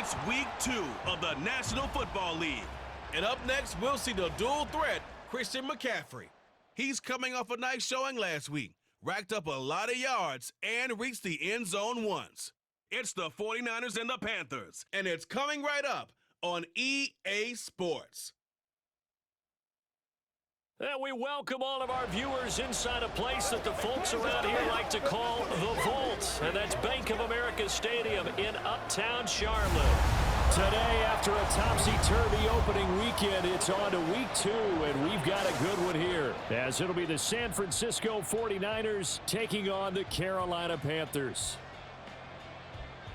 It's Week 2 of the National Football League. And up next, we'll see the dual threat, Christian McCaffrey. He's coming off a nice showing last week, racked up a lot of yards, and reached the end zone once. It's the 49ers and the Panthers, and it's coming right up on EA Sports. And we welcome all of our viewers inside a place that the folks around here like to call the Vault. And that's Bank of America Stadium in Uptown Charlotte. Today, after a topsy-turvy opening weekend, it's on to Week 2, and we've got a good one here, as it'll be the San Francisco 49ers taking on the Carolina Panthers.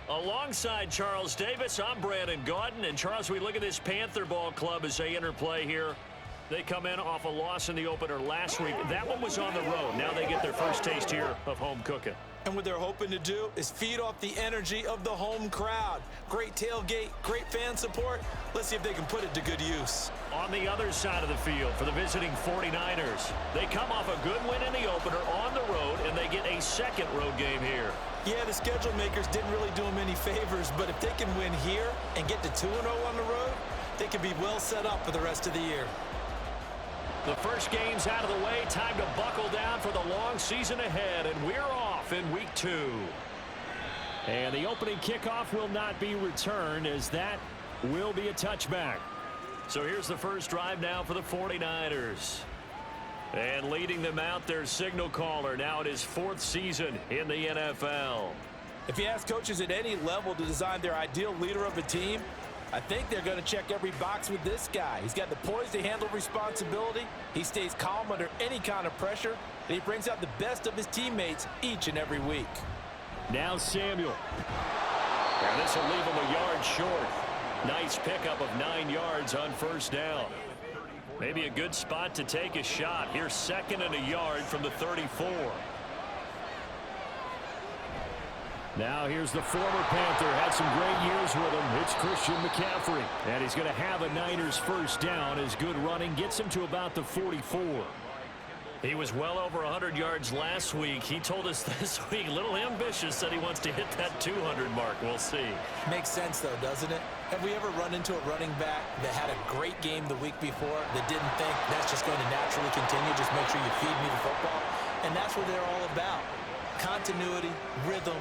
Alongside Charles Davis, I'm Brandon Gaudin. And Charles, we look at this Panther ball club as they interplay here. They come in off a loss in the opener last week. That one was on the road. Now they get their first taste here of home cooking. And what they're hoping to do is feed off the energy of the home crowd. Great tailgate, great fan support. Let's see if they can put it to good use. On the other side of the field for the visiting 49ers, they come off a good win in the opener on the road, and they get a second road game here. Yeah, the schedule makers didn't really do them any favors, but if they can win here and get to 2-0 on the road, they can be well set up for the rest of the year. The first game's out of the way. Time to buckle down for the long season ahead, and we're off in Week 2. And the opening kickoff will not be returned, as that will be a touchback. So here's the first drive now for the 49ers. And leading them out, their signal caller. Now it is 4th season in the NFL. If you ask coaches at any level to design their ideal leader of a team, I think they're going to check every box with this guy. He's got the poise to handle responsibility. He stays calm under any kind of pressure. And he brings out the best of his teammates each and every week. Now Samuel. And this will leave him a yard short. Nice pickup of 9 yards on first down. Maybe a good spot to take a shot. Here's 2nd and a yard from the 34. Now here's the former Panther. Had some great years with him. It's Christian McCaffrey. And he's going to have a Niners first down as good running gets him to about the 44. He was well over 100 yards last week. He told us this week, a little ambitious, said he wants to hit that 200 mark. We'll see. Makes sense, though, doesn't it? Have we ever run into a running back that had a great game the week before that didn't think that's just going to naturally continue? Just make sure you feed me the football. And that's what they're all about. Continuity, rhythm,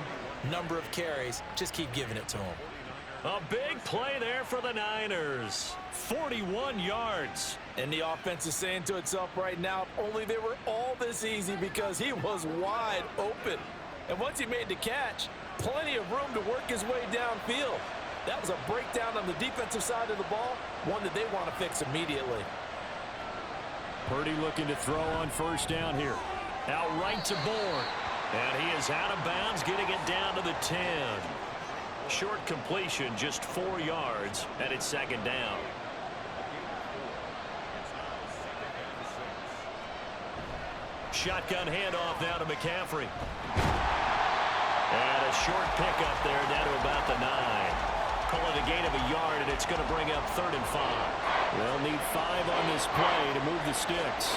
number of carries. Just keep giving it to him. A big play there for the Niners. 41 yards. And the offense is saying to itself right now, if only they were all this easy, because he was wide open. And once he made the catch, plenty of room to work his way downfield. That was a breakdown on the defensive side of the ball, one that they want to fix immediately. Purdy looking to throw on first down here. Out right to Bourne. And he is out of bounds, getting it down to the 10. Short completion, just 4 yards, and it's 2nd down. Shotgun handoff now to McCaffrey. And a short pickup there down to about the 9. Call it a gain of a yard, and it's going to bring up 3rd and 5. They'll need 5 on this play to move the sticks.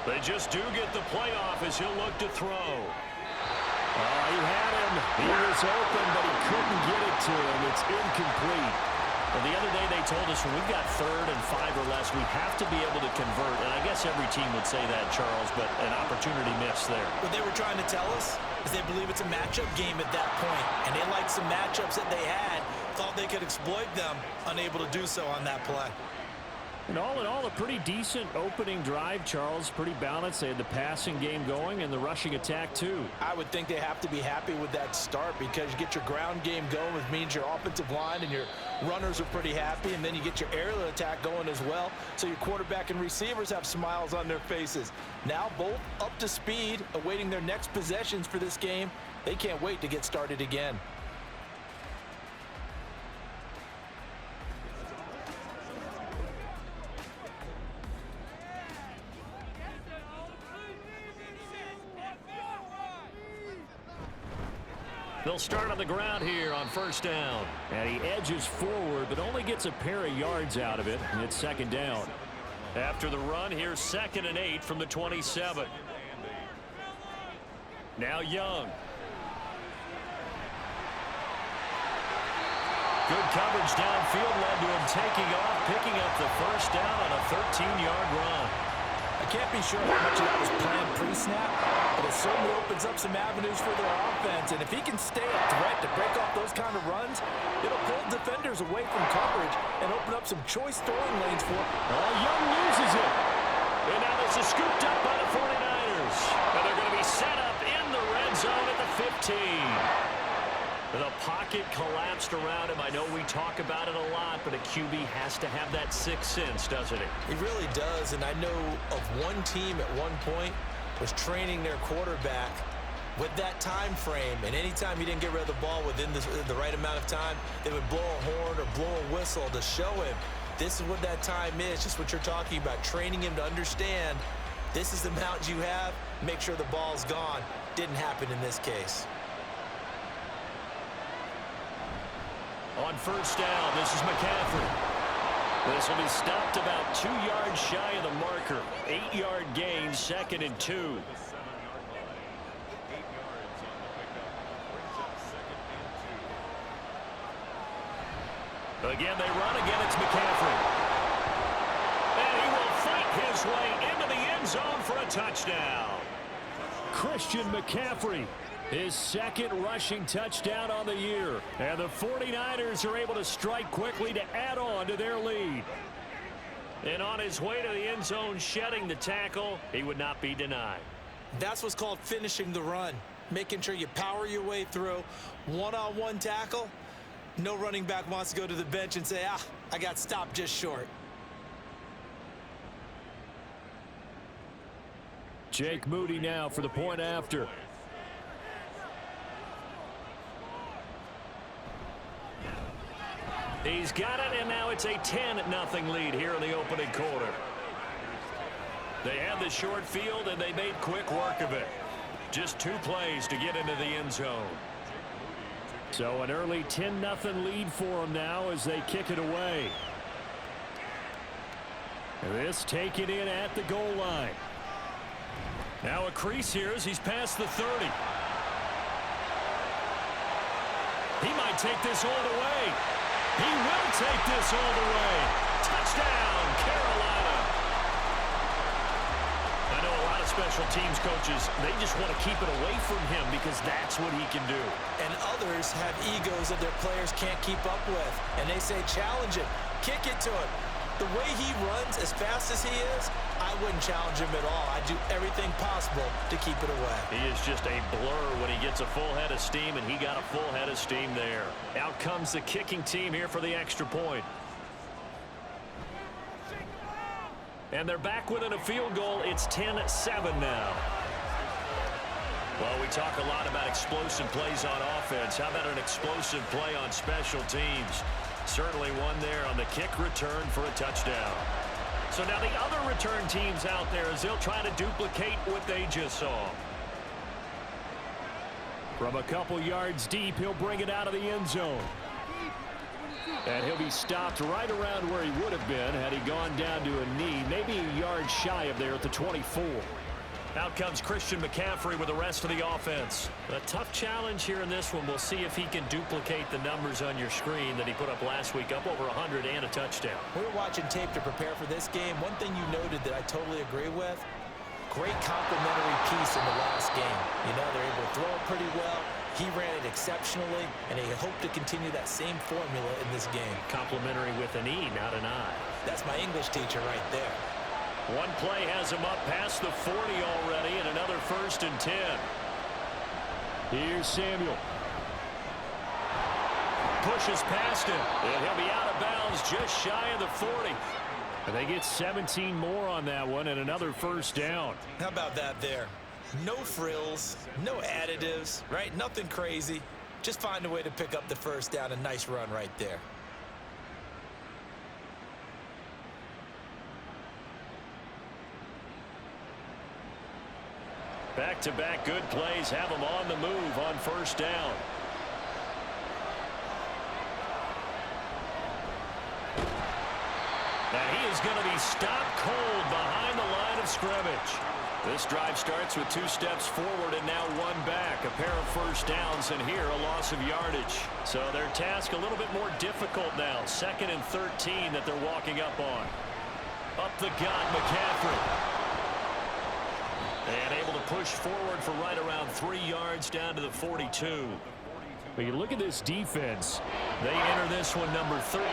They just do get the playoff as he'll look to throw. He had him. He was open, but he couldn't get it to him. It's incomplete. Well, the other day they told us when we've got 3rd and 5 or less, we have to be able to convert. And I guess every team would say that, Charles, but an opportunity missed there. What they were trying to tell us is they believe it's a matchup game at that point. And they liked some matchups that they had, thought they could exploit them, unable to do so on that play. And all in all, a pretty decent opening drive, Charles. Pretty balanced. They had the passing game going and the rushing attack, too. I would think they have to be happy with that start, because you get your ground game going, which means your offensive line and your runners are pretty happy, and then you get your aerial attack going as well, so your quarterback and receivers have smiles on their faces. Now both up to speed, awaiting their next possessions for this game. They can't wait to get started again. They'll start on the ground here on first down. And he edges forward, but only gets a pair of yards out of it, and it's 2nd down. After the run, here's 2nd and 8 from the 27. Now Young. Good coverage downfield led to him taking off, picking up the first down on a 13-yard run. I can't be sure how much of that was planned pre-snap, but it certainly opens up some avenues for their offense. And if he can stay a threat to break off those kind of runs, it'll pull defenders away from coverage and open up some choice throwing lanes for him. Oh, Young loses it. And now this is scooped up by the 49ers. And they're going to be set up in the red zone at the 15. The pocket collapsed around him. I know we talk about it a lot, but a QB has to have that sixth sense, doesn't he? He really does, and I know of one team at one point was training their quarterback with that time frame, and anytime he didn't get rid of the ball within the right amount of time, they would blow a horn or blow a whistle to show him this is what that time is, just what you're talking about, training him to understand this is the amount you have, make sure the ball's gone. Didn't happen in this case. On first down, this is McCaffrey. This will be stopped about 2 yards shy of the marker. 8-yard gain, 2nd and 2. Again, they run. Again, it's McCaffrey. And he will fight his way into the end zone for a touchdown. Christian McCaffrey. His 2nd rushing touchdown on the year. And the 49ers are able to strike quickly to add on to their lead. And on his way to the end zone, shedding the tackle, he would not be denied. That's what's called finishing the run. Making sure you power your way through. One-on-one tackle. No running back wants to go to the bench and say, I got stopped just short. Jake Moody now for the point after. He's got it, and now it's a 10-0 lead here in the opening quarter. They had the short field, and they made quick work of it. Just 2 plays to get into the end zone. So an early 10-0 lead for them now as they kick it away. This taken in at the goal line. Now a crease here as he's past the 30. He might take this all the way. He will take this all the way. Touchdown, Carolina. I know a lot of special teams coaches, they just want to keep it away from him because that's what he can do. And others have egos that their players can't keep up with. And they say, challenge him, kick it to him. The way he runs as fast as he is, I wouldn't challenge him at all. I'd do everything possible to keep it away. He is just a blur when he gets a full head of steam, and he got a full head of steam there. Out comes the kicking team here for the extra point. And they're back within a field goal. It's 10-7 now. Well, we talk a lot about explosive plays on offense. How about an explosive play on special teams? Certainly one there on the kick return for a touchdown. So now the other return teams out there as they'll try to duplicate what they just saw. From a couple yards deep, he'll bring it out of the end zone. And he'll be stopped right around where he would have been had he gone down to a knee, maybe a yard shy of there at the 24. Out comes Christian McCaffrey with the rest of the offense. A tough challenge here in this one. We'll see if he can duplicate the numbers on your screen that he put up last week, up over 100 and a touchdown. We were watching tape to prepare for this game. One thing you noted that I totally agree with, great complementary piece in the last game. You know, they're able to throw it pretty well. He ran it exceptionally, and they hope to continue that same formula in this game. Complimentary with an E, not an I. That's my English teacher right there. One play has him up past the 40 already, and another 1st and 10. Here's Samuel. Pushes past him, and he'll be out of bounds just shy of the 40. And they get 17 more on that one, and another 1st down. How about that there? No frills, no additives, right? Nothing crazy. Just find a way to pick up the 1st down. A nice run right there. Back-to-back good plays have him on the move on 1st down. And he is is going to be stopped cold behind the line of scrimmage. This drive starts with 2 steps forward and now 1 back. A pair of first downs, and here a loss of yardage. So their task a little bit more difficult now. 2nd and 13 that they're walking up on. Up the gut, McCaffrey. And able to push forward for right around 3 yards down to the 42. But you look at this defense. They enter this one number 13,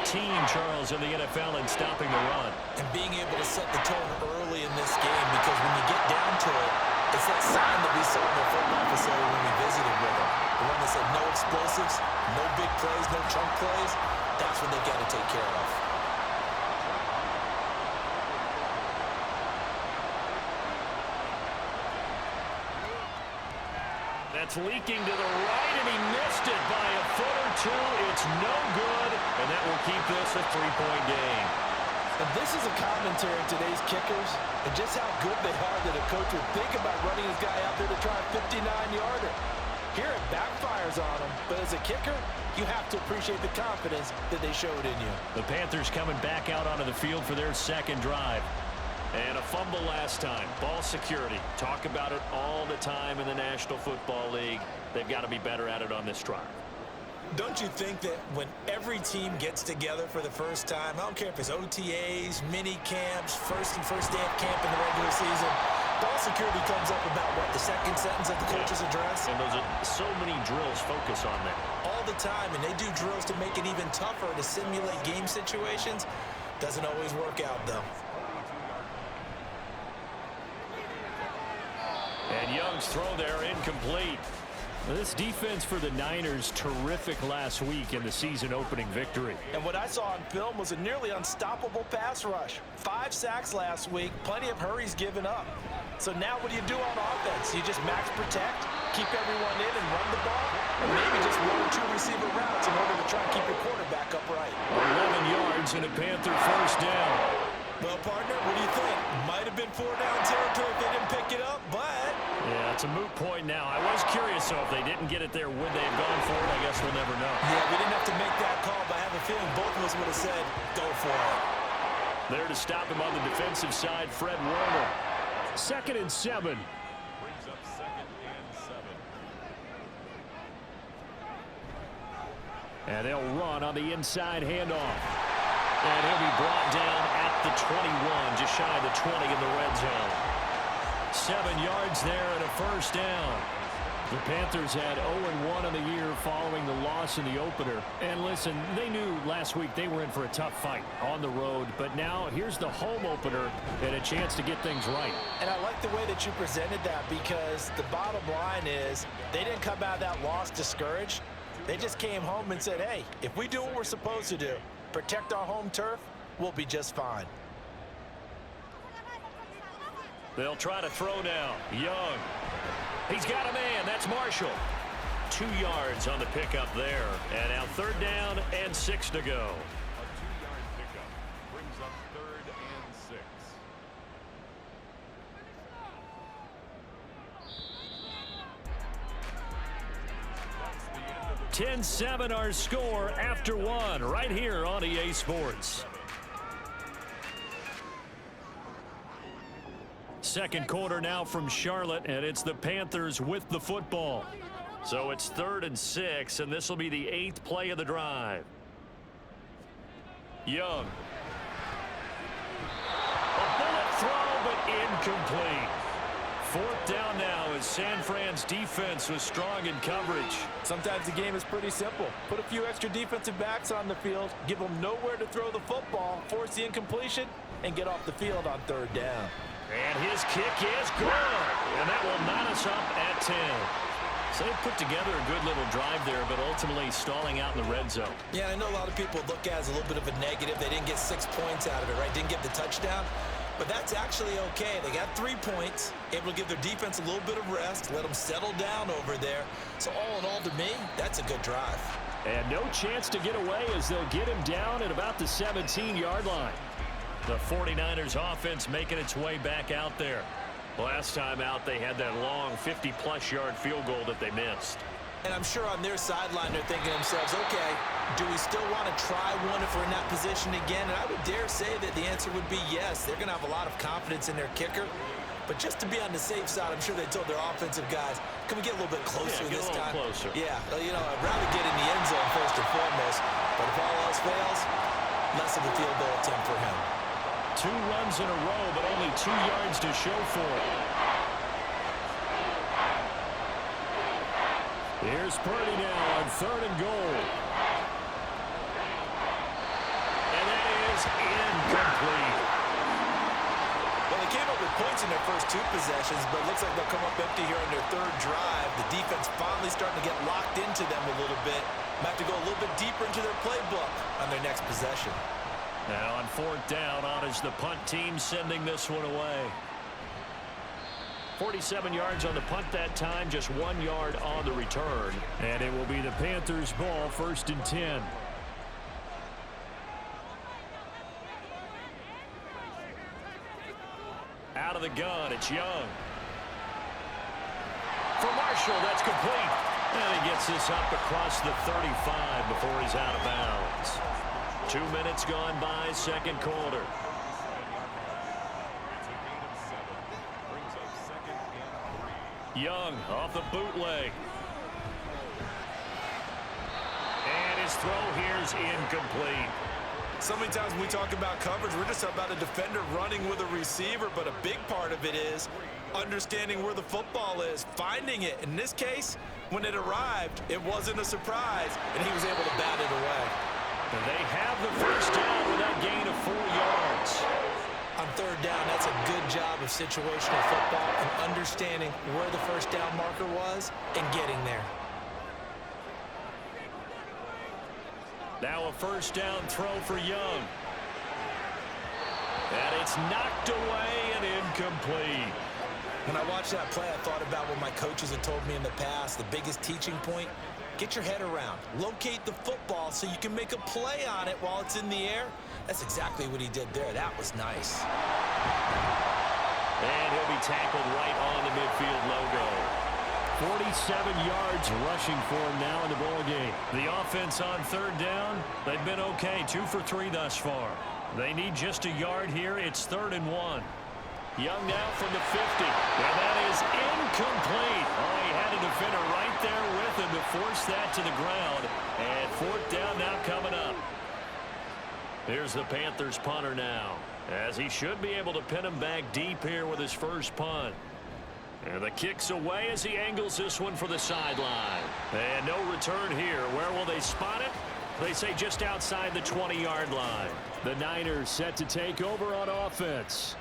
Charles, in the NFL in stopping the run. And being able to set the tone early in this game, because when you get down to it, it's that sign that we saw in the football facility when we visited with them. The one that said no explosives, no big plays, no chunk plays. That's what they've got to take care of. That's leaking to the right, and he missed it by a foot or 2. It's no good, and that will keep this a 3-point game. And this is a commentary on today's kickers and just how good they are that a coach would think about running his guy out there to try a 59-yarder. Here it backfires on him, but as a kicker, you have to appreciate the confidence that they showed in you. The Panthers coming back out onto the field for their 2nd drive. And a fumble last time. Ball security. Talk about it all the time in the National Football League. They've got to be better at it on this drive. Don't you think that when every team gets together for the first time, I don't care if it's OTAs, mini camps, first day of camp in the regular season, ball security comes up about, what, the 2nd sentence of the coach's address? And those are so many drills focus on that. All the time, and they do drills to make it even tougher to simulate game situations. Doesn't always work out, though. And Young's throw there incomplete. This defense for the Niners, terrific last week in the season-opening victory. And what I saw on film was a nearly unstoppable pass rush. 5 sacks last week, plenty of hurries given up. So now what do you do on offense? You just max protect, keep everyone in and run the ball, or maybe just 1 or 2 receiver routes in order to try and keep your quarterback upright. 11 yards and a Panther first down. Well, partner, what do you think? Might have been 4-down territory if they didn't pick it up, but... Yeah, it's a moot point now. I was curious, though, if they didn't get it there, would they have gone for it? I guess we'll never know. Yeah, we didn't have to make that call, but I have a feeling both of us would have said, go for it. There to stop him on the defensive side, Fred Warner. 2nd and 7. Brings up 2nd and 7. And they'll run on the inside handoff. And he'll be brought down at the 21, just shy of the 20 in the red zone. 7 yards there and a first down. The Panthers had 0-1 in the year following the loss in the opener. And listen, they knew last week they were in for a tough fight on the road. But now here's the home opener and a chance to get things right. And I like the way that you presented that, because the bottom line is they didn't come out of that loss discouraged. They just came home and said, hey, if we do what we're supposed to do, protect our home turf, we'll be just fine. They'll try to throw now. Young. He's got a man. That's Marshall. 2 yards on the pickup there. And now 3rd down and 6 to go. A 2-yard pickup brings up 3rd and 6. 10-7 our score after 1 right here on EA Sports. Second quarter now from Charlotte, and it's the Panthers with the football. So it's 3rd and 6, and this will be the 8th play of the drive. Young. A bullet throw, but incomplete. 4th down now as San Fran's defense was strong in coverage. Sometimes the game is pretty simple. Put a few extra defensive backs on the field, give them nowhere to throw the football, force the incompletion, and get off the field on 3rd down. And his kick is good. And that will knot us up at 10. So they put together a good little drive there, but ultimately stalling out in the red zone. Yeah, I know a lot of people look at it as a little bit of a negative. They didn't get 6 points out of it, right? Didn't get the touchdown. But that's actually okay. They got 3 points, able to give their defense a little bit of rest, let them settle down over there. So all in all, to me, that's a good drive. And no chance to get away as they'll get him down at about the 17-yard line. The 49ers offense making its way back out there. Last time out, they had that long 50-plus yard field goal that they missed. And I'm sure on their sideline they're thinking to themselves, okay, do we still want to try one if we're in that position again? And I would dare say that the answer would be yes. They're going to have a lot of confidence in their kicker. But just to be on the safe side, I'm sure they told their offensive guys, can we get a little bit closer this time? Closer. Yeah, you know, I'd rather get in the end zone first and foremost. But if all else fails, less of a field goal attempt for him. 2 runs in a row, but only 2 yards to show for it. Here's Purdy now on 3rd and goal. And that is incomplete. Well, they came up with points in their first 2 possessions, but it looks like they'll come up empty here on their 3rd drive. The defense finally starting to get locked into them a little bit. Might have to go a little bit deeper into their playbook on their next possession. Now on 4th down, on is the punt team sending this one away. 47 yards on the punt that time, just 1 yard on the return. And it will be the Panthers' ball, 1st and 10. Out of the gun, it's Young. For Marshall, that's complete. And he gets this up across the 35 before he's out of bounds. 2 minutes gone by, 2nd quarter. Young off the bootleg. And his throw here's incomplete. So many times when we talk about coverage, we're just about a defender running with a receiver, but a big part of it is understanding where the football is, finding it. In this case, when it arrived, it wasn't a surprise, and he was able to bat it away. And they have the 1st down with that gain of 4 yards. On 3rd down, that's a good job of situational football and understanding where the 1st down marker was and getting there. Now a 1st down throw for Young. And it's knocked away and incomplete. When I watched that play, I thought about what my coaches had told me in the past. The biggest teaching point, get your head around. Locate the football so you can make a play on it while it's in the air. That's exactly what he did there. That was nice. And he'll be tackled right on the midfield logo. 47 yards rushing for him now in the ball game. The offense on 3rd down, they've been okay. 2 for 3 thus far. They need just a yard here. It's 3rd and 1. Young now from the 50. And that is incomplete. Oh, he had a defender right there with him to force that to the ground. And 4th down now coming up. Here's the Panthers punter now, as he should be able to pin him back deep here with his first punt. And the kick's away as he angles this one for the sideline. And no return here. Where will they spot it? They say just outside the 20-yard line. The Niners set to take over on offense.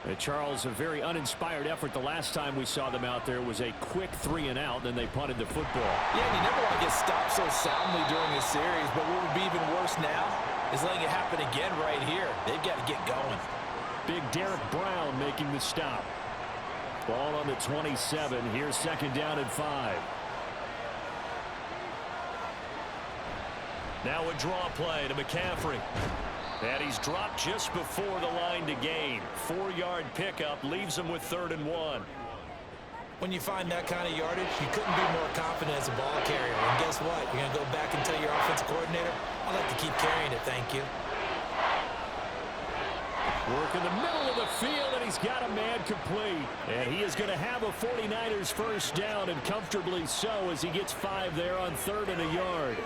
And Charles, a very uninspired effort. The last time we saw them out there was a quick 3-and-out, then they punted the football. Yeah, and you never want to get stopped so soundly during a series, but what would be even worse now is letting it happen again right here. They've got to get going. Big Derek Brown making the stop. Ball on the 27. Here's 2nd down and 5. Now a draw play to McCaffrey. And he's dropped just before the line to gain. 4-yard pickup leaves him with 3rd and 1. When you find that kind of yardage, you couldn't be more confident as a ball carrier. And guess what? You're going to go back and tell your offensive coordinator, I'd like to keep carrying it, thank you. Work in the middle of the field, and he's got a man complete. And he is going to have a 49ers 1st down, and comfortably so, as he gets 5 there on 3rd and a yard.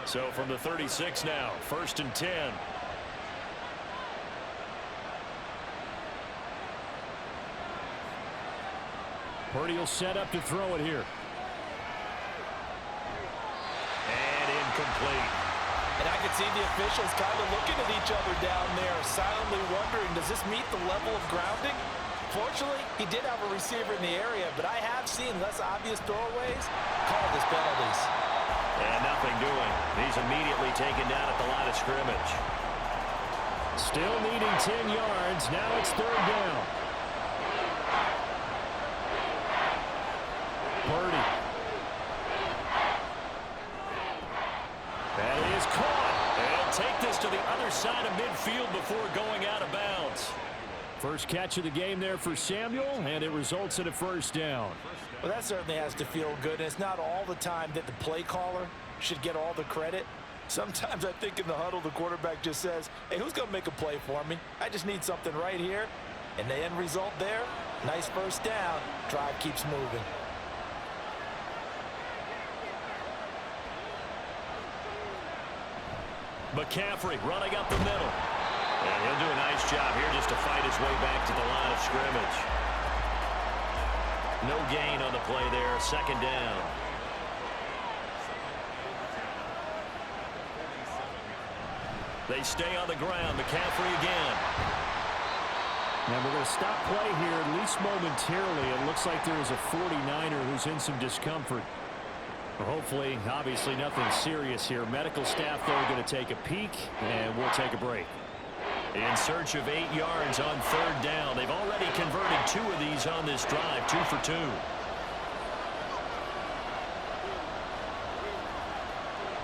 So from the 36 now, 1st and 10. Purdy will set up to throw it here. And incomplete. And I could see the officials kind of looking at each other down there, silently wondering, does this meet the level of grounding? Fortunately, he did have a receiver in the area, but I have seen less obvious throwaways called as penalties. And nothing doing. He's immediately taken down at the line of scrimmage. Still needing 10 yards. Now it's 3rd down. Purdy. That is caught. And take this to the other side of midfield before going out of bounds. First catch of the game there for Samuel, and it results in a 1st down. Well, that certainly has to feel good. And it's not all the time that the play caller should get all the credit. Sometimes I think in the huddle, the quarterback just says, hey, who's going to make a play for me? I just need something right here. And the end result there, nice first down. Drive keeps moving. McCaffrey running up the middle. And he'll do a nice job here just to fight his way back to the line of scrimmage. No gain on the play there. Second down. They stay on the ground. McCaffrey again. And we're going to stop play here, at least momentarily. It looks like there is a 49er who's in some discomfort. Well, hopefully, obviously, nothing serious here. Medical staff, though, are going to take a peek, and we'll take a break. In search of 8 yards on third down. They've already converted 2 of these on this drive, 2 for 2.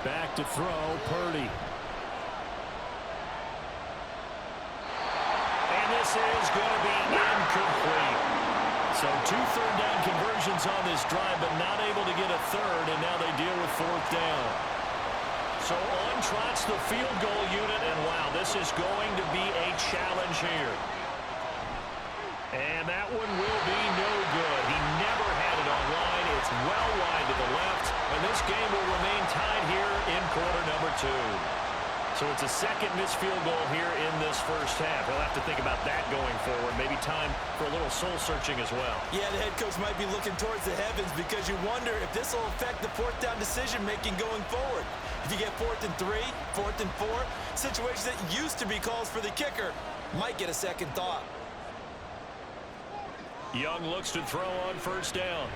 Back to throw, Purdy. And this is going to be incomplete. So 2 third down conversions on this drive, but not able to get a third, and now they deal with fourth down. So on trots the field goal unit, and wow, this is going to be a challenge here. And that one will be no good. He never had it on line. It's well wide to the left, and this game will remain tied here in quarter number 2. So it's a second missed field goal here in this first half. He'll have to think about that going forward. Maybe time for a little soul-searching as well. Yeah, the head coach might be looking towards the heavens because you wonder if this will affect the fourth down decision-making going forward. If you get 4th and 3, 4th and 4, situations that used to be calls for the kicker might get a second thought. Young looks to throw on first down.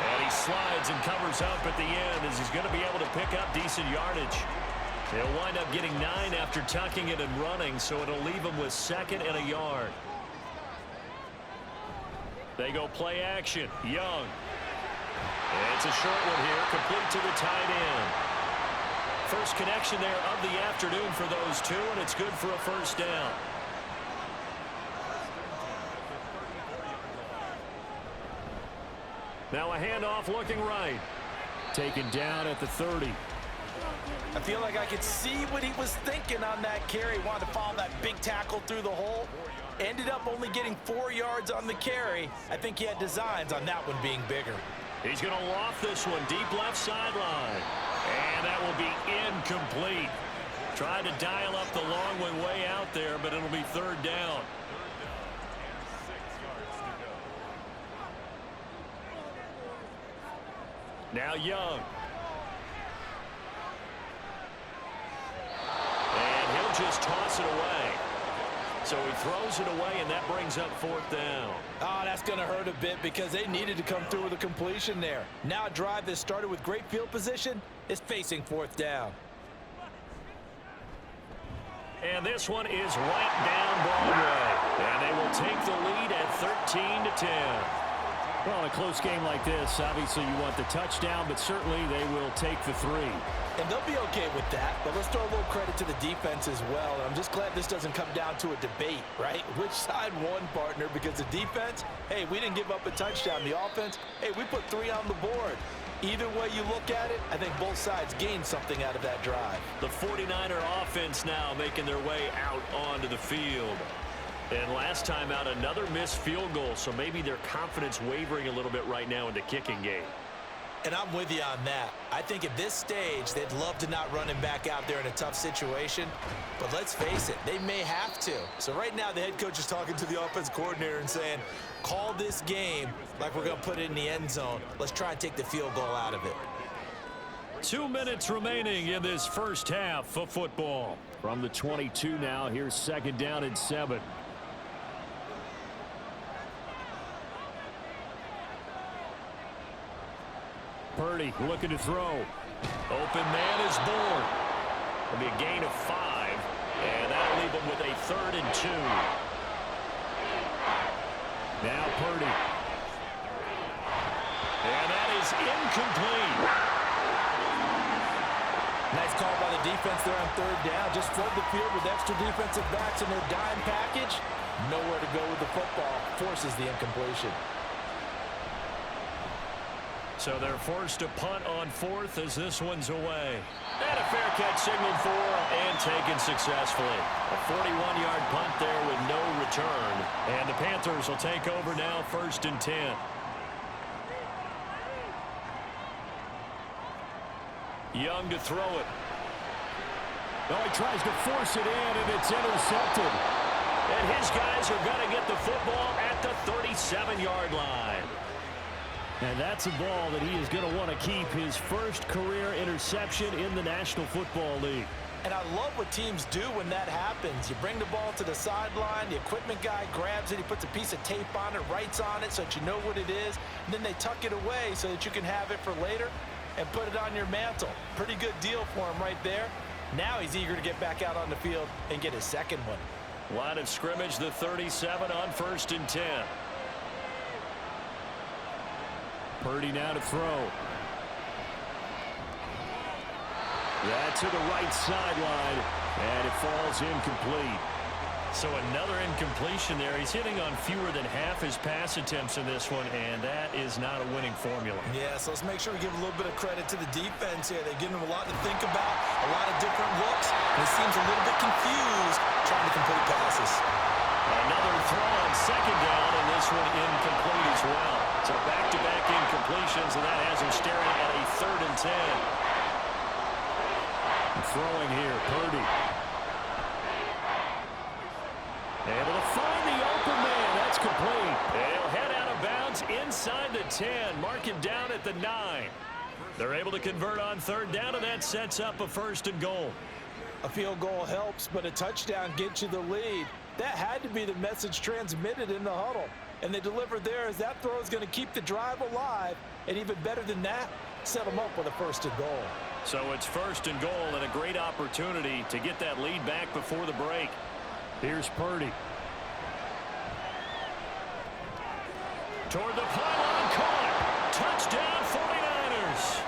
And he slides and covers up at the end as he's going to be able to pick up decent yardage. He'll wind up getting 9 after tucking it and running, so it'll leave him with 2nd and a yard. They go play action. Young. It's a short one here, complete to the tight end. First connection there of the afternoon for those 2, and it's good for a first down. Now a handoff looking right. Taken down at the 30. I feel like I could see what he was thinking on that carry. Wanted to follow that big tackle through the hole. Ended up only getting 4 yards on the carry. I think he had designs on that one being bigger. He's going to loft this one deep left sideline. And that will be incomplete. Tried to dial up the long one way out there, but it'll be third down. Now Young. And he'll just toss it away. So he throws it away, and that brings up fourth down. Oh, that's going to hurt a bit because they needed to come through with a completion there. Now a drive that started with great field position is facing fourth down. And this one is right down Broadway. And they will take the lead at 13-10. Well, in a close game like this, obviously you want the touchdown, but certainly they will take the 3. And they'll be okay with that, but let's throw a little credit to the defense as well. And I'm just glad this doesn't come down to a debate, right? Which side won, partner? Because the defense, hey, we didn't give up a touchdown. The offense, hey, we put 3 on the board. Either way you look at it, I think both sides gained something out of that drive. The 49er offense now making their way out onto the field. And last time out, another missed field goal, so maybe their confidence wavering a little bit right now in the kicking game. And I'm with you on that. I think at this stage, they'd love to not run him back out there in a tough situation. But let's face it, they may have to. So right now, the head coach is talking to the offense coordinator and saying, call this game like we're going to put it in the end zone. Let's try and take the field goal out of it. 2 minutes remaining in this first half of football. From the 22 now, here's 2nd down and 7. Purdy looking to throw. Open man is born. It'll be a gain of 5, and that'll leave him with a 3rd and 2. Now Purdy. And that is incomplete. Nice call by the defense there on 3rd down. Just flood the field with extra defensive backs in their dime package. Nowhere to go with the football. Forces the incompletion. So they're forced to punt on 4th as this one's away. And a fair catch signaled for and taken successfully. A 41-yard punt there with no return. And the Panthers will take over now, 1st and 10. Young to throw it. Oh, he tries to force it in, and it's intercepted. And his guys are going to get the football at the 37-yard line. And that's a ball that he is going to want to keep, his first career interception in the National Football League. And I love what teams do when that happens. You bring the ball to the sideline, the equipment guy grabs it, he puts a piece of tape on it, writes on it so that you know what it is, and then they tuck it away so that you can have it for later and put it on your mantle. Pretty good deal for him right there. Now he's eager to get back out on the field and get his second one. Line of scrimmage, the 37 on 1st and 10. Purdy now to throw. That to the right sideline, and it falls incomplete. So another incompletion there. He's hitting on fewer than half his pass attempts in this one, and that is not a winning formula. Yeah, so let's make sure we give a little bit of credit to the defense here. They're giving him a lot to think about, a lot of different looks, and he seems a little bit confused trying to complete passes. Another throw on 2nd down, and this one incomplete as well. So back-to-back incompletions, and that has him staring at a 3rd and 10. Throwing here, Purdy. Able to find the open man. That's complete. He'll head out of bounds inside the 10. Mark him down at the 9. They're able to convert on 3rd down, and that sets up a 1st and goal. A field goal helps, but a touchdown gets you the lead. That had to be the message transmitted in the huddle. And they delivered there as that throw is going to keep the drive alive. And even better than that, set them up with a 1st and goal. So it's 1st and goal and a great opportunity to get that lead back before the break. Here's Purdy. Toward the pylon, caught. Touchdown 49ers.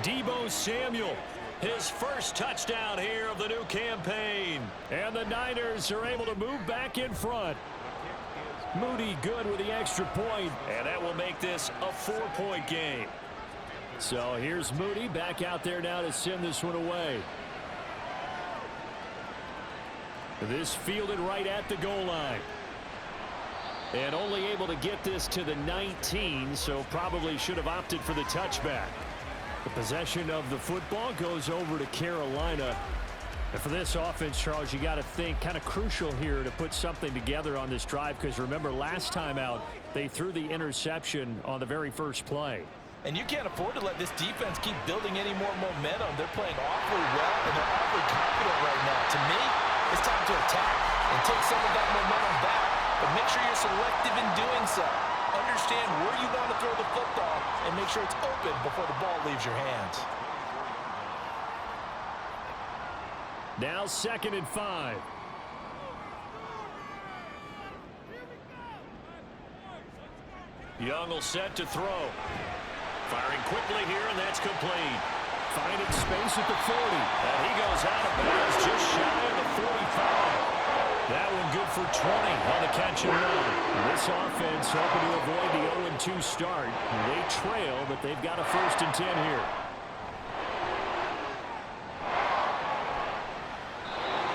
Deebo Samuel, his first touchdown here of the new campaign. And the Niners are able to move back in front. Moody good with the extra point. And that will make this a 4-point game. So here's Moody back out there now to send this one away. This fielded right at the goal line. And only able to get this to the 19, so probably should have opted for the touchback. The possession of the football goes over to Carolina. And for this offense, Charles, you got to think kind of crucial here to put something together on this drive, because remember last time out they threw the interception on the very first play. And you can't afford to let this defense keep building any more momentum. They're playing awfully well, and they're awfully confident right now. To me, it's time to attack and take some of that momentum back, but make sure you're selective in doing so. Understand where you want to throw the football and make sure it's open before the ball leaves your hands. Now 2nd and 5. Young will set to throw. Firing quickly here, and that's complete. Finding space at the 40. And he goes out of bounds just shy of the 45. That one good for 20 on the catch and run. This offense hoping to avoid the 0-2 start. They trail, but they've got a 1st and 10 here.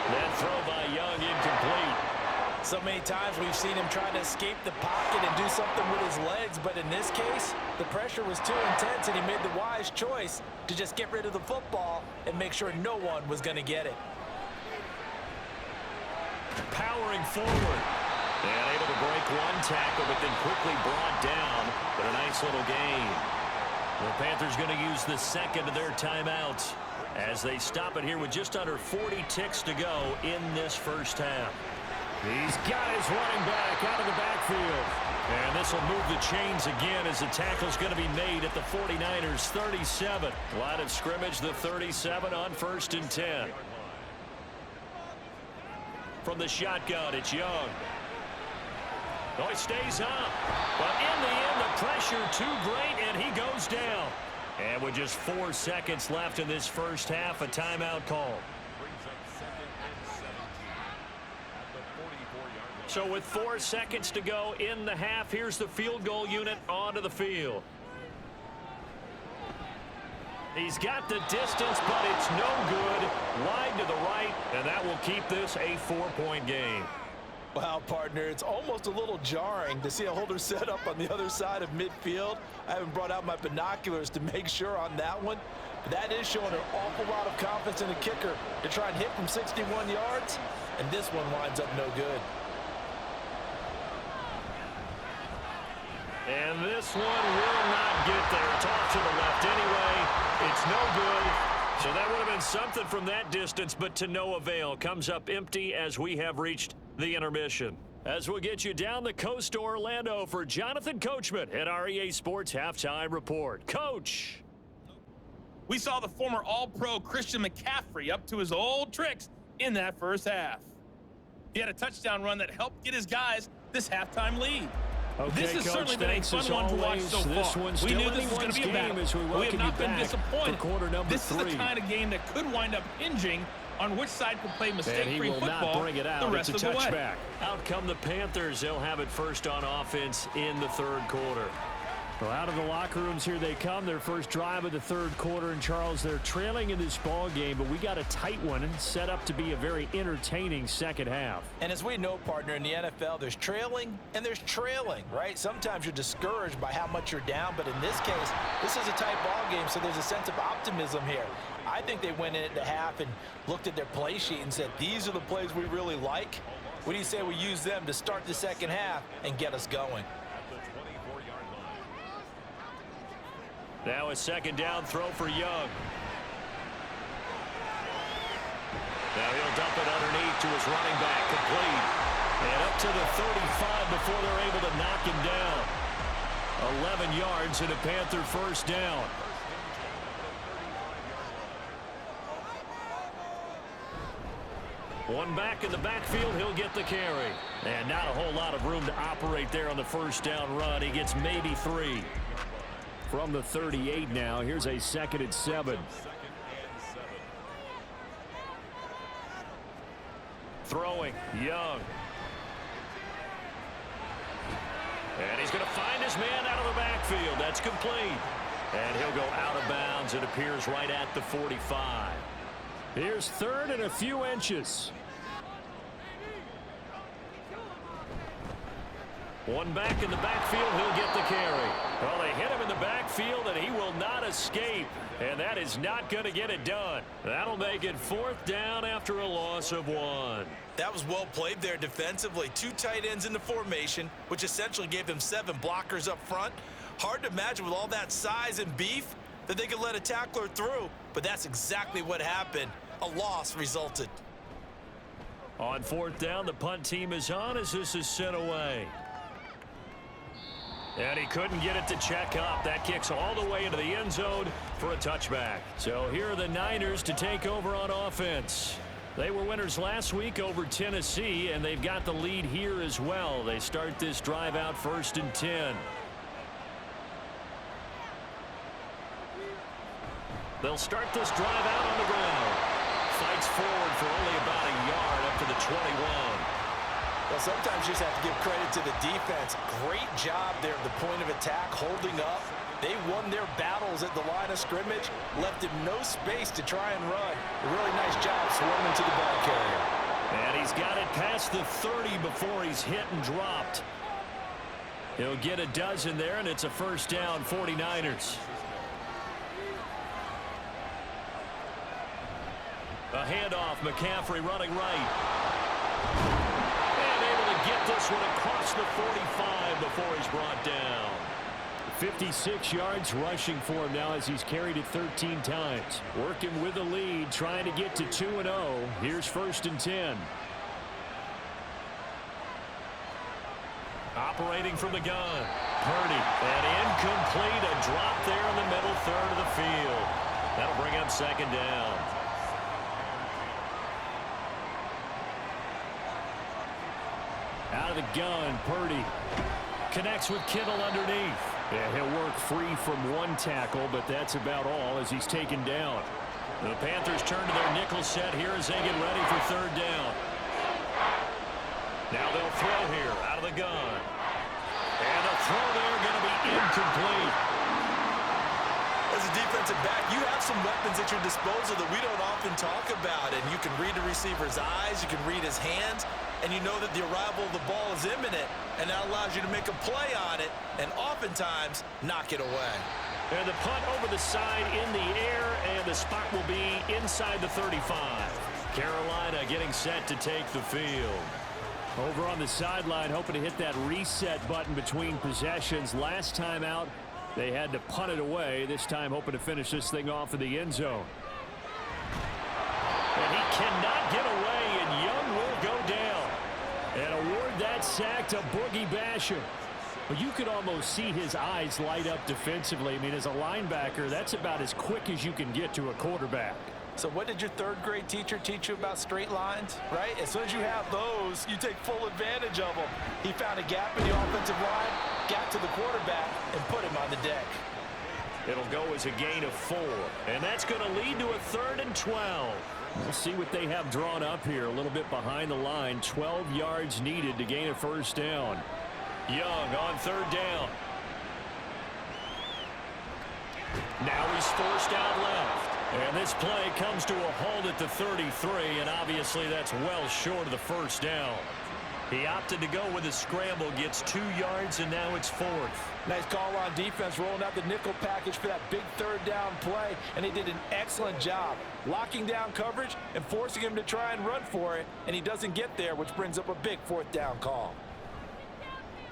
That throw by Young incomplete. So many times we've seen him try to escape the pocket and do something with his legs, but in this case, the pressure was too intense and he made the wise choice to just get rid of the football and make sure no one was going to get it. Powering forward. And able to break one tackle, but then quickly brought down. But a nice little gain. The Panthers going to use the 2nd of their timeouts as they stop it here with just under 40 ticks to go in this first half. He's got his running back out of the backfield. And this will move the chains again as the tackle's going to be made at the 49ers 37. Line of scrimmage, the 37 on 1st and 10. From the shotgun, it's Young. Oh, he stays up. But in the end, the pressure too great, and he goes down. And with just 4 seconds left in this first half, a timeout call. So with 4 seconds to go in the half, here's the field goal unit onto the field. He's got the distance, but it's no good. Wide to the right, and that will keep this a 4-point game. Wow, partner, it's almost a little jarring to see a holder set up on the other side of midfield. I haven't brought out my binoculars to make sure on that one. That is showing an awful lot of confidence in the kicker to try and hit from 61 yards, and this one winds up no good. And this one will not get there. It's off to the left anyway. It's no good. So that would have been something from that distance, but to no avail. Comes up empty as we have reached the intermission. As we'll get you down the coast to Orlando for Jonathan Coachman at our EA Sports Halftime Report. Coach. We saw the former All-Pro Christian McCaffrey up to his old tricks in that first half. He had a touchdown run that helped get his guys this halftime lead. Okay, this has Coach, certainly been a fun one to watch so far. We knew this was going to be a battle. We have not been disappointed. This is the kind of game that could wind up hinging on which side can play mistake-free football the rest of the way. Out come the Panthers. They'll have it first on offense in the third quarter. Well, out of the locker rooms here they come. Their first drive of the third quarter. And, Charles, they're trailing in this ball game, but we got a tight one set up to be a very entertaining second half. And as we know, partner, in the NFL, there's trailing and there's trailing, right? Sometimes you're discouraged by how much you're down, but in this case, this is a tight ball game, so there's a sense of optimism here. I think they went in at the half and looked at their play sheet and said, these are the plays we really like. What do you say we use them to start the second half and get us going? Now a second down throw for Young. Now he'll dump it underneath to his running back, complete. And up to the 35 before they're able to knock him down. 11 yards and a Panther first down. One back in the backfield, he'll get the carry. And not a whole lot of room to operate there on the first down run. He gets maybe 3. From the 38 now, here's a 2nd and 7. Throwing, Young. And he's going to find his man out of the backfield. That's complete. And he'll go out of bounds. It appears right at the 45. Here's 3rd and a few inches. One back in the backfield, he'll get the carry. Well, they hit him in the backfield, and he will not escape. And that is not going to get it done. That'll make it 4th down after a loss of 1. That was well played there defensively. 2 tight ends in the formation, which essentially gave them 7 blockers up front. Hard to imagine with all that size and beef that they could let a tackler through, but that's exactly what happened. A loss resulted. On 4th down, the punt team is on as this is sent away. And he couldn't get it to check up. That kicks all the way into the end zone for a touchback. So here are the Niners to take over on offense. They were winners last week over Tennessee, and they've got the lead here as well. They start this drive out 1st and 10. They'll start this drive out on the ground. Fights forward for only about a yard up to the 21. Well, sometimes you just have to give credit to the defense. Great job there at the point of attack, holding up. They won their battles at the line of scrimmage, left him no space to try and run. A really nice job swarming to the ball carrier. And he's got it past the 30 before he's hit and dropped. He'll get a dozen there, and it's a first down, 49ers. A handoff, McCaffrey running right. And able to get this one across the 45 before he's brought down. 56 yards rushing for him now as he's carried it 13 times. Working with the lead, trying to get to 2-0. Here's 1st and 10. Operating from the gun. Purdy. And incomplete. A drop there in the middle third of the field. That'll bring up 2nd down. Out of the gun, Purdy connects with Kittle underneath. Yeah, he'll work free from one tackle, but that's about all as he's taken down. The Panthers turn to their nickel set here as they get ready for 3rd down. Now they'll throw here out of the gun. And the throw there going to be incomplete. As a defensive back, you have some weapons at your disposal that we don't often talk about. And you can read the receiver's eyes, you can read his hands, and you know that the arrival of the ball is imminent, and that allows you to make a play on it and oftentimes knock it away. And the punt over the side in the air, and the spot will be inside the 35. Carolina getting set to take the field. Over on the sideline, hoping to hit that reset button between possessions. Last time out, they had to punt it away. This time, hoping to finish this thing off in the end zone. And he cannot get away, and Young will go down. And award that sack to Boogie Basham. But you could almost see his eyes light up defensively. I mean, as a linebacker, that's about as quick as you can get to a quarterback. So what did your third-grade teacher teach you about straight lines, right? As soon as you have those, you take full advantage of them. He found a gap in the offensive line, got to the quarterback, and put him on the deck. It'll go as a gain of 4, and that's going to lead to a 3rd and 12. We'll see what they have drawn up here. A little bit behind the line. 12 yards needed to gain a first down. Young on 3rd down. Now he's forced out left. And this play comes to a halt at the 33, and obviously that's well short of the first down. He opted to go with a scramble, gets 2 yards, and now it's 4th. Nice call on defense, rolling out the nickel package for that big 3rd down play, and he did an excellent job locking down coverage and forcing him to try and run for it, and he doesn't get there, which brings up a big 4th down call.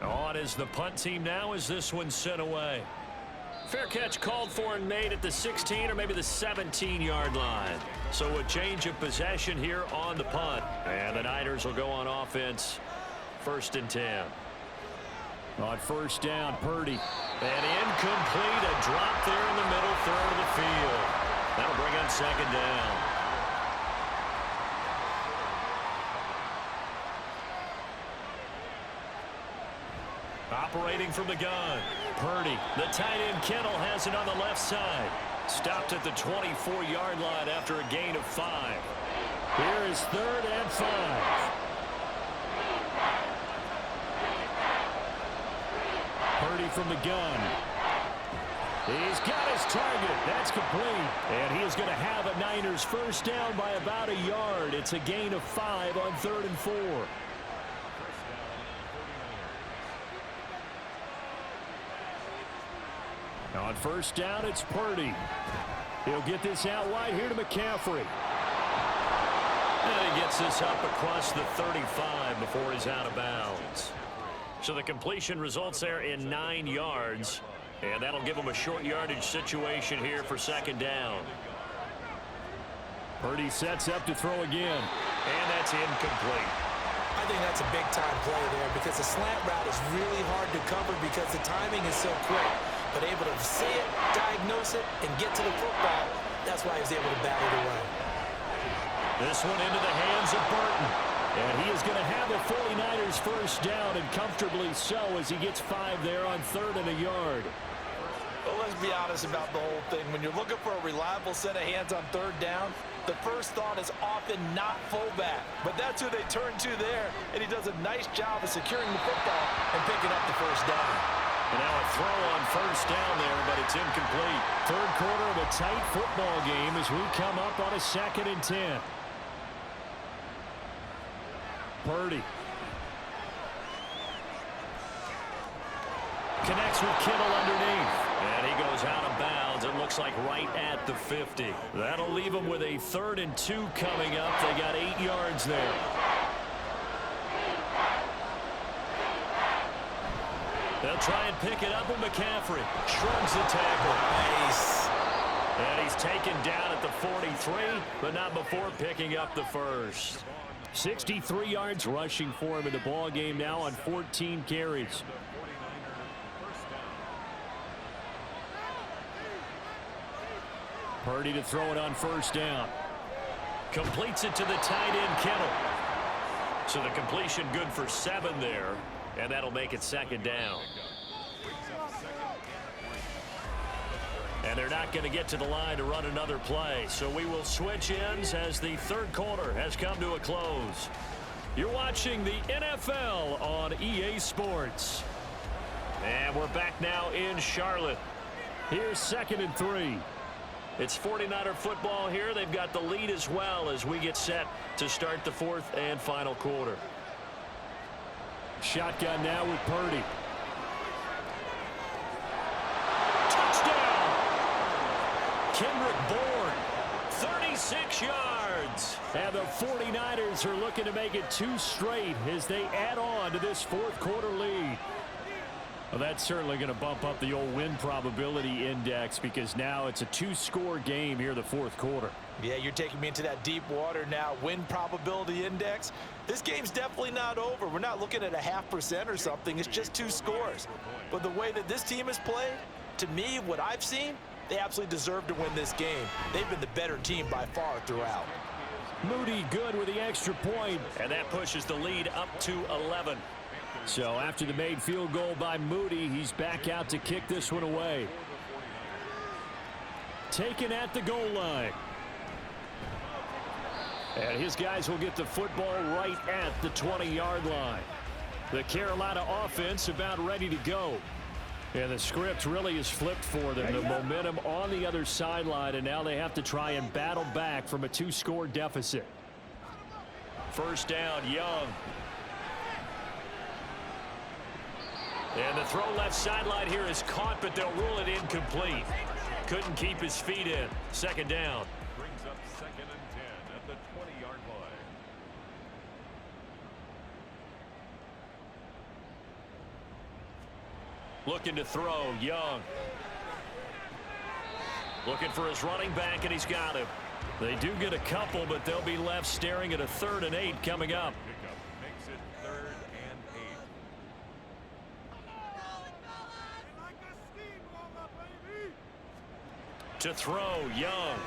On is the punt team now as this one's sent away. Fair catch called for and made at the 16 or maybe the 17-yard line. So a change of possession here on the punt. And the Niners will go on offense. 1st and 10. On 1st down, Purdy. And incomplete. A drop there in the middle third of the field. That'll bring up 2nd down. Operating from the gun. Purdy. The tight end Kittle has it on the left side. Stopped at the 24-yard line after a gain of 5. Here is 3rd and 5. Purdy from the gun. He's got his target. That's complete. And he is going to have a Niners first down by about a yard. It's a gain of 5 on 3rd and 4. On 1st down, it's Purdy. He'll get this out wide here to McCaffrey. And he gets this up across the 35 before he's out of bounds. So the completion results there in 9 yards. And that'll give him a short yardage situation here for 2nd down. Purdy sets up to throw again. And that's incomplete. I think that's a big-time play there because the slant route is really hard to cover because the timing is so quick. But able to see it, diagnose it, and get to the football. That's why he was able to bat it away. This one into the hands of Burton. And he is going to have the 49ers first down, and comfortably so as he gets 5 there on 3rd and a yard. Well, let's be honest about the whole thing. When you're looking for a reliable set of hands on 3rd down, the first thought is often not fullback. But that's who they turn to there, and he does a nice job of securing the football and picking up the first down. And now a throw on 1st down there, but it's incomplete. 3rd quarter of a tight football game as we come up on a 2nd and 10. Purdy. Connects with Kittle underneath. And he goes out of bounds. It looks like right at the 50. That'll leave him with a 3rd and 2 coming up. They got 8 yards there. They'll try and pick it up with McCaffrey. Shrugs the tackle. Nice. And he's taken down at the 43, but not before picking up the first. 63 yards rushing for him in the ball game now on 14 carries. Purdy to throw it on 1st down. Completes it to the tight end Kittle. So the completion good for 7 there. And that'll make it 2nd down. And they're not going to get to the line to run another play. So we will switch ends as the 3rd quarter has come to a close. You're watching the NFL on EA Sports. And we're back now in Charlotte. Here's 2nd and 3. It's 49er football here. They've got the lead as well as we get set to start the 4th and final quarter. Shotgun now with Purdy. Touchdown! Kendrick Bourne, 36 yards. And the 49ers are looking to make it 2 straight as they add on to this 4th quarter lead. Well, that's certainly going to bump up the old win probability index because now it's a 2-score game here the 4th quarter. Yeah, you're taking me into that deep water now. Win probability index. This game's definitely not over. We're not looking at a 0.5% or something. It's just 2 scores. But the way that this team has played, to me, what I've seen, they absolutely deserve to win this game. They've been the better team by far throughout. Moody good with the extra point. And that pushes the lead up to 11. So after the made field goal by Moody, he's back out to kick this one away. Taken at the goal line. And his guys will get the football right at the 20-yard line. The Carolina offense about ready to go. And the script really is flipped for them. The momentum on the other sideline, and now they have to try and battle back from a 2-score deficit. 1st down, Young. And the throw left sideline here is caught, but they'll rule it incomplete. Couldn't keep his feet in. 2nd down. Brings up 2nd and 10 at the 20-yard line. Looking to throw, Young. Looking for his running back, and he's got him. They do get a couple, but they'll be left staring at a 3rd and 8 coming up. Pickup makes it 3rd and 8. To throw, Young.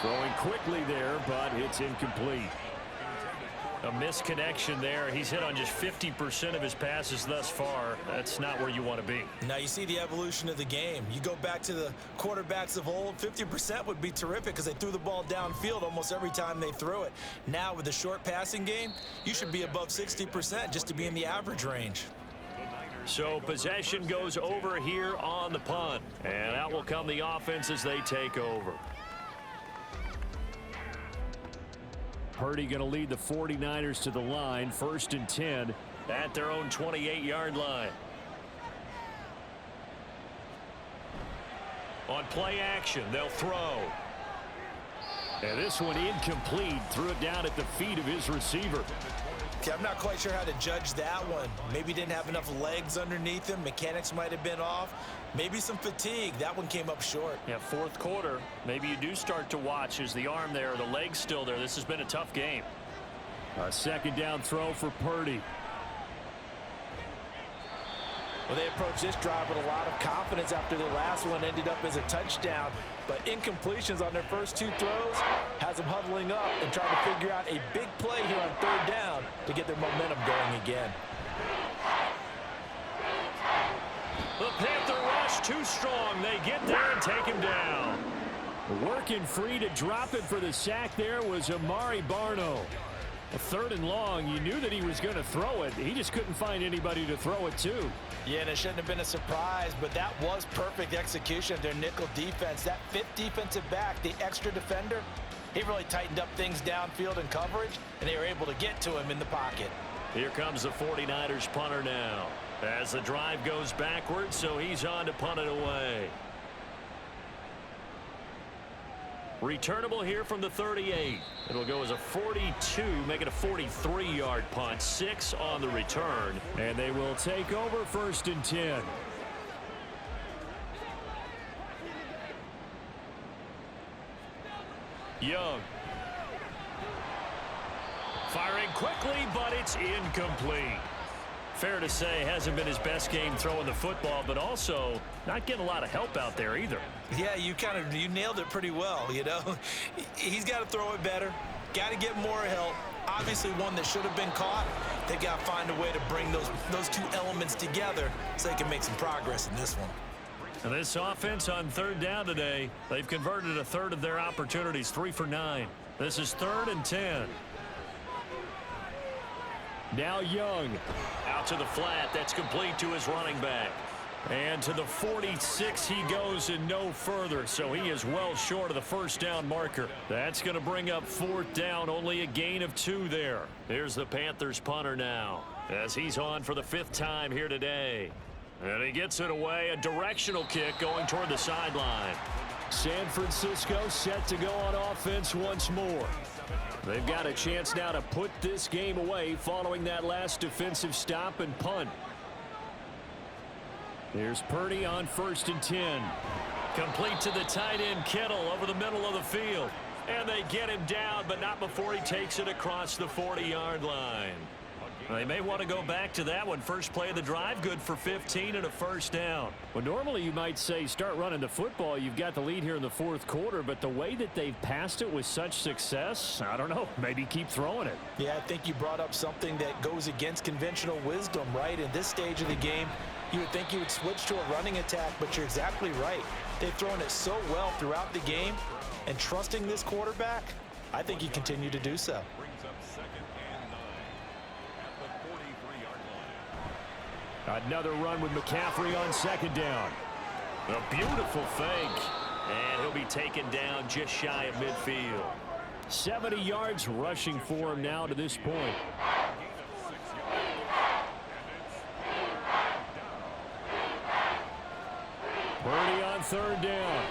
Throwing quickly there, but it's incomplete. A misconnection there. He's hit on just 50% of his passes thus far. That's not where you want to be. Now you see the evolution of the game. You go back to the quarterbacks of old, 50% would be terrific because they threw the ball downfield almost every time they threw it. Now with the short passing game, you should be above 60% just to be in the average range. So possession goes over here on the punt. And out will come the offense as they take over. Purdy going to lead the 49ers to the line. 1st and 10 at their own 28-yard line. On play action, they'll throw. And this one incomplete. Threw it down at the feet of his receiver. Okay, I'm not quite sure how to judge that one. Maybe didn't have enough legs underneath him. Mechanics might have been off. Maybe some fatigue. That one came up short. Yeah, 4th quarter. Maybe you do start to watch. Is the arm there, the leg's still there? This has been a tough game. A 2nd down throw for Purdy. Well, they approached this drive with a lot of confidence after the last one ended up as a touchdown. But incompletions on their first 2 throws has them huddling up and trying to figure out a big play here on 3rd down to get their momentum going again. The Panther rush too strong. They get there and take him down. Working free to drop it for the sack there was Amari Barno. A 3rd and long. You knew that he was going to throw it. He just couldn't find anybody to throw it to. Yeah, and it shouldn't have been a surprise, but that was perfect execution of their nickel defense. That 5th defensive back, the extra defender, he really tightened up things downfield in coverage, and they were able to get to him in the pocket. Here comes the 49ers punter now. As the drive goes backwards, so he's on to punt it away. Returnable here from the 38. It'll go as a 42, make it a 43-yard punt. 6 on the return. And they will take over 1st and 10. Young. Firing quickly, but it's incomplete. Fair to say, hasn't been his best game throwing the football, but also not getting a lot of help out there either. Yeah, you nailed it pretty well, you know. He's got to throw it better. Got to get more help. Obviously one that should have been caught. They've got to find a way to bring those 2 elements together so they can make some progress in this one. And this offense on 3rd down today, they've converted a 1/3 of their opportunities, 3 for 9. This is 3rd and 10. Now Young. Out to the flat. That's complete to his running back. And to the 46 he goes and no further, so he is well short of the first down marker. That's going to bring up fourth down, only a gain of 2 there. Here's the Panthers punter now, as he's on for the 5th time here today. And he gets it away, a directional kick going toward the sideline. San Francisco set to go on offense once more. They've got a chance now to put this game away following that last defensive stop and punt. Here's Purdy on 1st and 10. Complete to the tight end Kittle over the middle of the field. And they get him down, but not before he takes it across the 40-yard line. They may want to go back to that one. First play of the drive, good for 15 and a first down. Well, normally you might say start running the football. You've got the lead here in the 4th quarter, but the way that they've passed it with such success, I don't know, maybe keep throwing it. Yeah, I think you brought up something that goes against conventional wisdom, right? In this stage of the game, you would think you would switch to a running attack, but you're exactly right. They've thrown it so well throughout the game, and trusting this quarterback, I think you continue to do so. Another run with McCaffrey on 2nd down. A beautiful fake. And he'll be taken down just shy of midfield. 70 yards rushing for him now to this point. Purdy on 3rd down.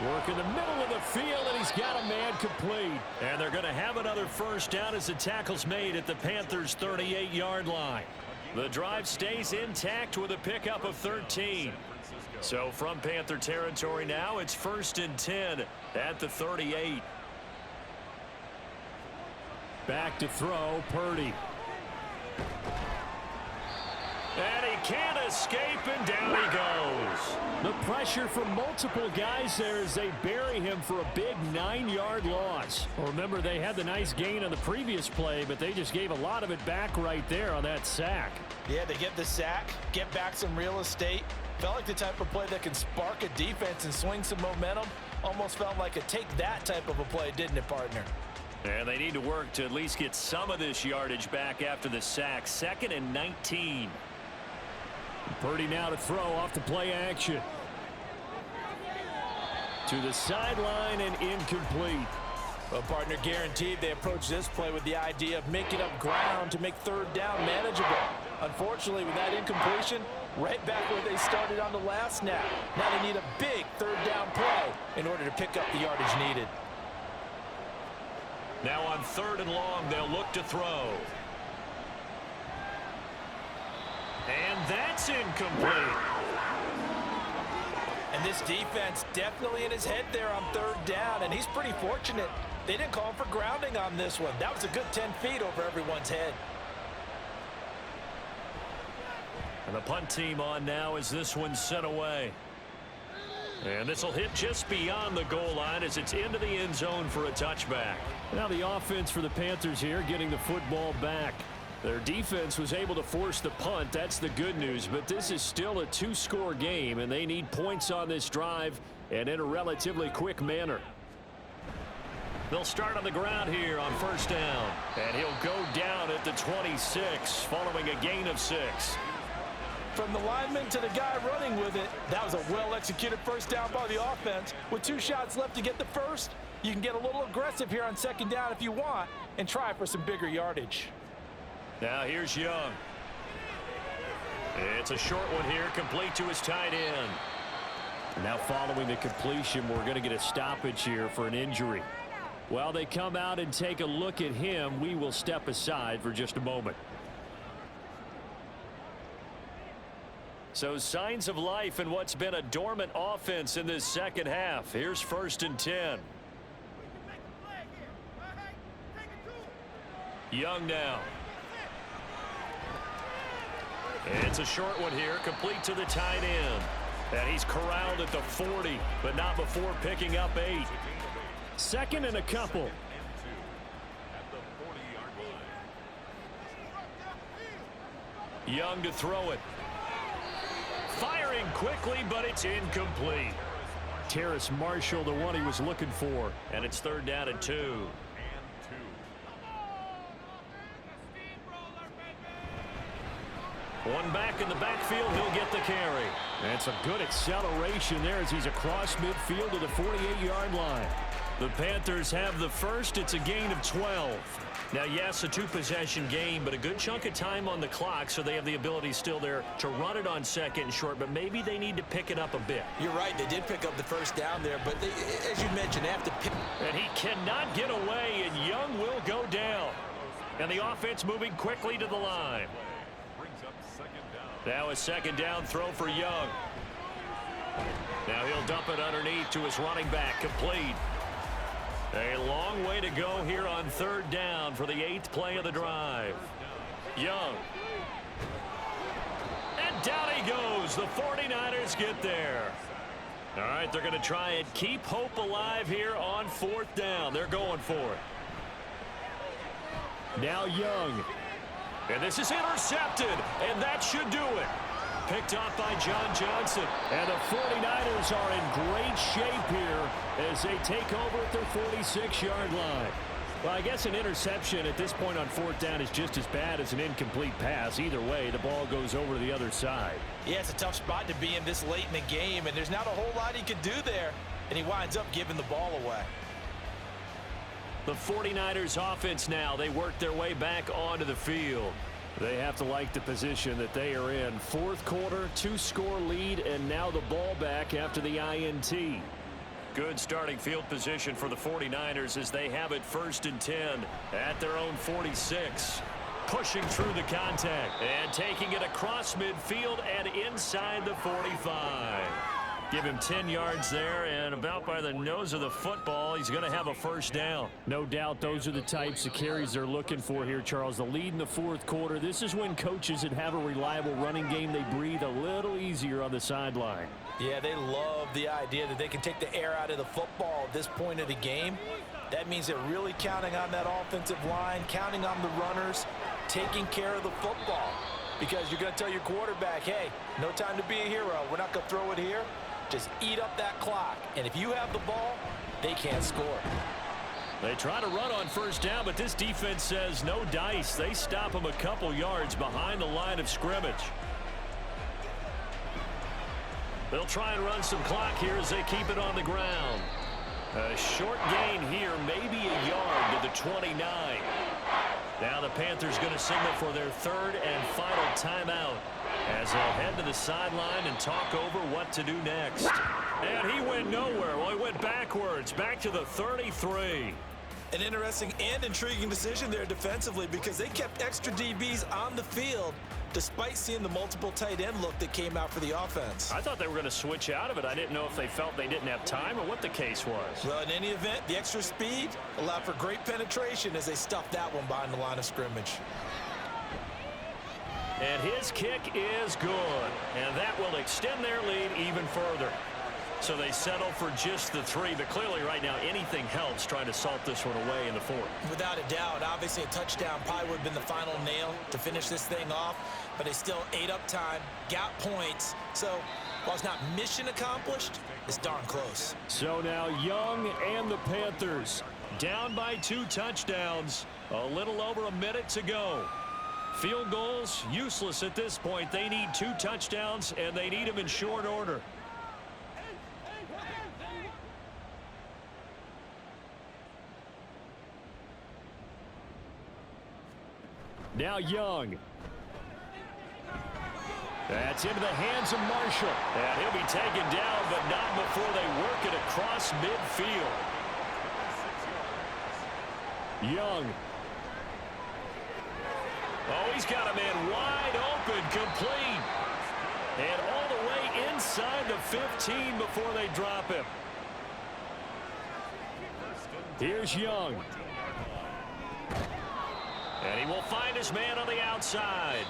Work in the middle of the field, and he's got a man complete. And they're going to have another first down as the tackle's made at the Panthers' 38-yard line. The drive stays intact with a pickup of 13. So from Panther territory now, it's 1st and 10 at the 38. Back to throw, Purdy. And he can't escape, and down he goes. The pressure from multiple guys there as they bury him for a big 9-yard loss. Well, remember, they had the nice gain on the previous play, but they just gave a lot of it back right there on that sack. Yeah, they get the sack, get back some real estate. Felt like the type of play that can spark a defense and swing some momentum. Almost felt like a take that type of a play, didn't it, partner? And they need to work to at least get some of this yardage back after the sack. 2nd and 19. Purdy now to throw off the play action. To the sideline and incomplete. Well, partner, guaranteed they approach this play with the idea of making up ground to make 3rd down manageable. Unfortunately, with that incompletion, right back where they started on the last snap. Now they need a big 3rd down play in order to pick up the yardage needed. Now on 3rd and long, they'll look to throw. And that's incomplete. And this defense definitely in his head there on 3rd down, and he's pretty fortunate. They didn't call him for grounding on this one. That was a good 10 feet over everyone's head. And the punt team on now as this one's sent away. And this will hit just beyond the goal line as it's into the end zone for a touchback. Now the offense for the Panthers here getting the football back. Their defense was able to force the punt. That's the good news, but this is still a 2-score game, and they need points on this drive and in a relatively quick manner. They'll start on the ground here on 1st down, and he'll go down at the 26 following a gain of 6. From the lineman to the guy running with it, that was a well-executed first down by the offense. With 2 shots left to get the first, you can get a little aggressive here on 2nd down if you want and try for some bigger yardage. Now here's Young. It's a short one here, complete to his tight end. Now following the completion, we're going to get a stoppage here for an injury. While they come out and take a look at him, we will step aside for just a moment. So signs of life in what's been a dormant offense in this second half. Here's 1st and 10. Young now. It's a short one here, complete to the tight end. And he's corralled at the 40, but not before picking up 8. 2nd and a couple. Young to throw it. Firing quickly, but it's incomplete. Terrace Marshall, the one he was looking for. And it's 3rd down and 2. One back in the backfield, he'll get the carry. And some good acceleration there as he's across midfield to the 48-yard line. The Panthers have the first. It's a gain of 12. Now, yes, a two-possession game, but a good chunk of time on the clock, so they have the ability still there to run it on second and short, but maybe they need to pick it up a bit. You're right. They did pick up the first down there, but they, as you mentioned, they have to pick. And he cannot get away, and Young will go down. And the offense moving quickly to the line. Now a second down throw for Young. Now he'll dump it underneath to his running back, complete. A long way to go here on third down for the 8th play of the drive. Young. And down he goes. The 49ers get there. All right, they're going to try and keep hope alive here on 4th down. They're going for it. Now Young. And this is intercepted, and that should do it. Picked off by John Johnson. And the 49ers are in great shape here as they take over at their 46-yard line. Well, I guess an interception at this point on 4th down is just as bad as an incomplete pass. Either way, the ball goes over to the other side. Yeah, it's a tough spot to be in this late in the game, and there's not a whole lot he could do there, and he winds up giving the ball away. The 49ers offense now, they work their way back onto the field. They have to like the position that they are in. 4th quarter, 2-score lead, and now the ball back after the INT. Good starting field position for the 49ers as they have it 1st and 10 at their own 46. Pushing through the contact and taking it across midfield and inside the 45. Give him 10 yards there, and about by the nose of the football, he's going to have a first down. No doubt those are the types of carries they're looking for here, Charles. The lead in the 4th quarter. This is when coaches that have a reliable running game, they breathe a little easier on the sideline. Yeah, they love the idea that they can take the air out of the football at this point of the game. That means they're really counting on that offensive line, counting on the runners, taking care of the football. Because you're going to tell your quarterback, hey, no time to be a hero. We're not going to throw it here. Just eat up that clock. And if you have the ball, they can't score. They try to run on first down, but this defense says no dice. They stop them a couple yards behind the line of scrimmage. They'll try and run some clock here as they keep it on the ground. A short gain here, maybe a yard to the 29. Now the Panthers going to signal for their 3rd and final timeout as they'll head to the sideline and talk over what to do next. And he went nowhere. Well, he went backwards, back to the 33. An interesting and intriguing decision there defensively because they kept extra DBs on the field despite seeing the multiple tight end look that came out for the offense. I thought they were going to switch out of it. I didn't know if they felt they didn't have time or what the case was. Well, in any event, the extra speed allowed for great penetration as they stuffed that one behind the line of scrimmage. And his kick is good, and that will extend their lead even further. So they settle for just the 3, but clearly right now anything helps trying to salt this one away in the 4th. Without a doubt, obviously a touchdown probably would have been the final nail to finish this thing off, but they still ate up time, got points. So while it's not mission accomplished, it's darn close. So now Young and the Panthers down by 2 touchdowns, a little over a minute to go. Field goals useless at this point. They need 2 touchdowns, and they need them in short order. Now Young. That's into the hands of Marshall. And he'll be taken down, but not before they work it across midfield. Young. Oh, he's got a man wide open, complete. And all the way inside the 15 before they drop him. Here's Young. And he will find his man on the outside.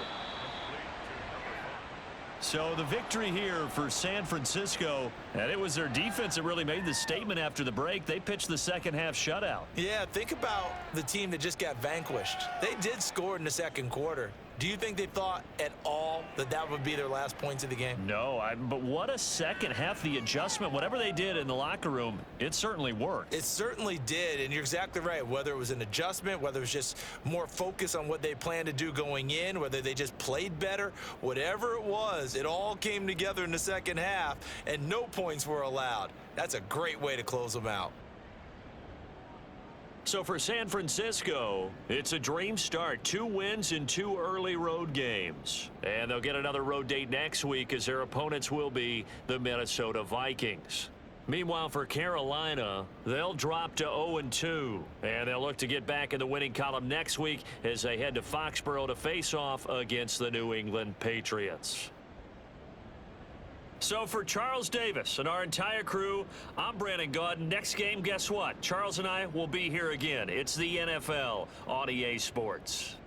So the victory here for San Francisco, and it was their defense that really made the statement after the break. They pitched the second half shutout. Yeah, think about the team that just got vanquished. They did score in the 2nd quarter. Do you think they thought at all that that would be their last points of the game? No, but what a second half. The adjustment, whatever they did in the locker room, it certainly worked. It certainly did, and you're exactly right. Whether it was an adjustment, whether it was just more focus on what they planned to do going in, whether they just played better, whatever it was, it all came together in the second half, and no points were allowed. That's a great way to close them out. So for San Francisco, it's a dream start. 2 wins in 2 early road games. And they'll get another road date next week as their opponents will be the Minnesota Vikings. Meanwhile, for Carolina, they'll drop to 0-2. And they'll look to get back in the winning column next week as they head to Foxborough to face off against the New England Patriots. So for Charles Davis and our entire crew, I'm Brandon Gaudin. Next game, guess what? Charles and I will be here again. It's the NFL on EA Sports.